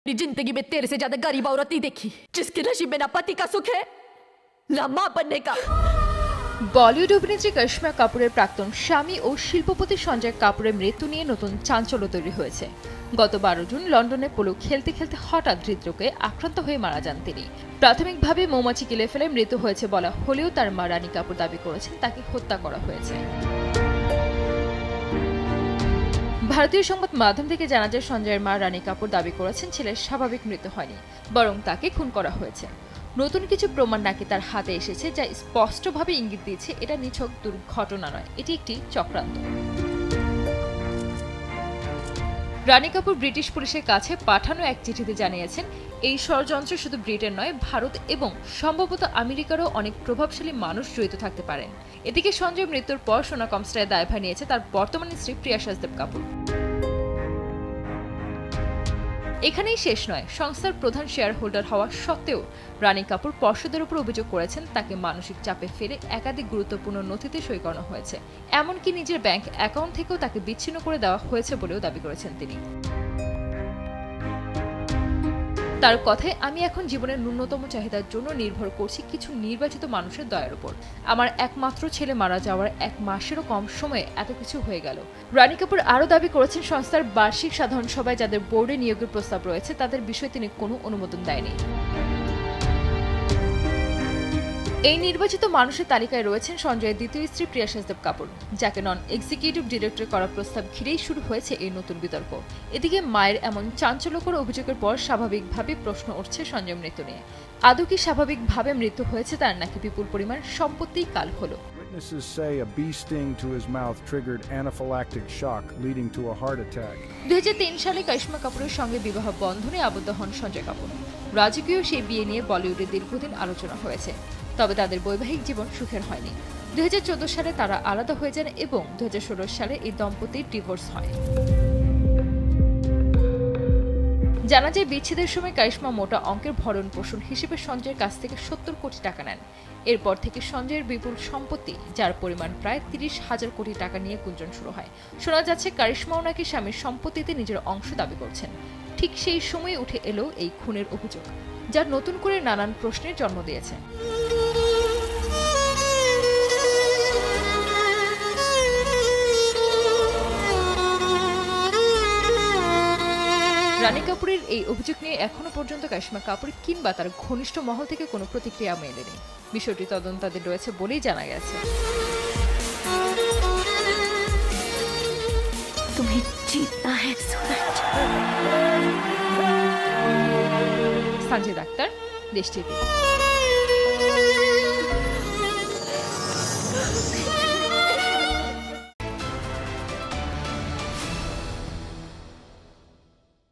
अपनी जिंदगी में तेरे से ज्यादा गरीब औरत नहीं देखी जिसके नसीब में ना पति का सुख है ना मां बनने का। বলিউড অভিনেত্রী করিশ্মা কাপুরের প্রাক্তন স্বামী ও শিল্পপতি সঞ্জয় কাপুরের মৃত্যু নিয়ে নতুন চাঞ্চল্য তৈরি হয়েছে। গত 12 জুন লন্ডনে পোলো খেলতে খেলতে হঠাৎ হৃদরোগে আক্রান্ত হয়ে মারা যান তিনি। প্রাথমিকভাবে মৌমাছি গিলে ফেলে মৃত্যু হয়েছে বলা হলেও তার মা রানী কাপুর দাবি করেছেন তাকে হত্যা করা হয়েছে। ভারতীয় সংবাদ মাধ্যম থেকে জানা যায় সঞ্জয়ের মা রানী কাপুর দাবি করেছেন ছেলের স্বাভাবিক মৃত্যু হয়নি, বরং তাকে খুন করা হয়েছে। নতুন কিছু প্রমাণ নাকি তার হাতে এসেছে যা স্পষ্টভাবে ইঙ্গিত দিচ্ছে এটা নিছক দুর্ঘটনা নয়, এটি একটি চক্রান্ত। রানী কাপুর ব্রিটিশ পুলিশের কাছে পাঠানো এক চিঠিতে জানিয়েছেন এই ষড়যন্ত্রে শুধু ব্রিটেন নয়, ভারত এবং সম্ভবত আমেরিকারও অনেক প্রভাবশালী মানুষ জড়িত থাকতে পারেন। এদিকে সঞ্জয়ের মৃত্যুর পর সোনা কমস্টারের দায়ভার নিয়েছে তার বর্তমান স্ত্রী প্রিয়া সাজদেব কাপুর। এখানেই শেষ নয়, সংস্থার প্রধান শেয়ার হোল্ডার হওয়া সত্ত্বেও রানী কাপুর পর্ষদের উপর অভিযোগ করেছেন তাকে মানসিক চাপে ফেলে একাধিক গুরুত্বপূর্ণ নথিতে সই করানো হয়েছে, এমনকি নিজের ব্যাংক অ্যাকাউন্ট থেকেও তাকে বিচ্ছিন্ন করে দেওয়া হয়েছে বলেও দাবি করেছেন তিনি। তার কথায়, আমি এখন জীবনের ন্যূনতম চাহিদার জন্য নির্ভর করছি কিছু নির্বাচিত মানুষের দয়ার উপর। আমার একমাত্র ছেলে মারা যাওয়ার 1 মাসেরও কম সময়ে এত কিছু হয়ে গেল। রানী কাপুর আরও দাবি করেছেন সংস্থার বার্ষিক সাধারণ সভায় যাদের বোর্ডে নিয়োগের প্রস্তাব রয়েছে তাদের বিষয়ে তিনি কোনো অনুমোদন দেয়নি। এই নির্বাচিত মানুষের তালিকায় রয়েছেন সঞ্জয়ের দ্বিতীয় স্ত্রী প্রিয়া সাজদেব কাপুর, যাকে নন এক্সিকিউটিভ ডিরেক্টর করার প্রস্তাব ঘিরেই শুরু হয়েছে এই নতুন বিতর্ক। এদিকে মায়ের এমন চাঞ্চল্যকর অভিযোগের পর স্বাভাবিকভাবে প্রশ্ন উঠছে সঞ্জয়ের মৃত্যু নিয়ে। আদৌ কি স্বাভাবিকভাবে মৃত্যু হয়েছে তার, নাকি বিপুল পরিমাণ সম্পত্তিই কাল হলো? Witnesses say a bee sting to his mouth triggered anaphylactic shock leading to a heart attack. 2003 সালে করিশ্মা কাপুরের সঙ্গে বিবাহ বন্ধনে আবদ্ধ হন সঞ্জয় কাপুর। রাজকীয় সেই বিয়ে নিয়ে বলিউডে দীর্ঘদিন আলোচনা হয়েছে, তবে তাদের বৈবাহিক জীবন সুখের হয়নি। 2014 সালে তারা আলাদা হয়ে যান এবং 2016 সালে এই দম্পতির ডিভোর্স হয়। জানা যায় বিচ্ছেদের সময় করিশ্মা মোটা অঙ্কের ভরণ পোষণ হিসেবে সঞ্জয়ের কাছ থেকে 70 কোটি টাকা নেন। এরপর থেকে সঞ্জয়ের বিপুল সম্পত্তি, যার পরিমাণ প্রায় 30,000 কোটি টাকা নিয়ে গুঞ্জন শুরু হয়। শোনা যাচ্ছে করিশ্মাও নাকি স্বামীর সম্পত্তিতে নিজের অংশ দাবি করছেন। ঠিক সেই সময় উঠে এলো এই খুনের অভিযোগ, যা নতুন করে নানান প্রশ্নের জন্ম দিয়েছে। রানী কাপুরের এই অভিযোগ নিয়ে এখনো পর্যন্ত করিশ্মা কাপুর কিংবা তার ঘনিষ্ঠ মহল থেকে কোনো প্রতিক্রিয়া মেলেনি। বিষয়টি তদন্তাধীন রয়েছে বলেই জানা গেছে। সঞ্জয় ডাক্তার, দেশ টিভি।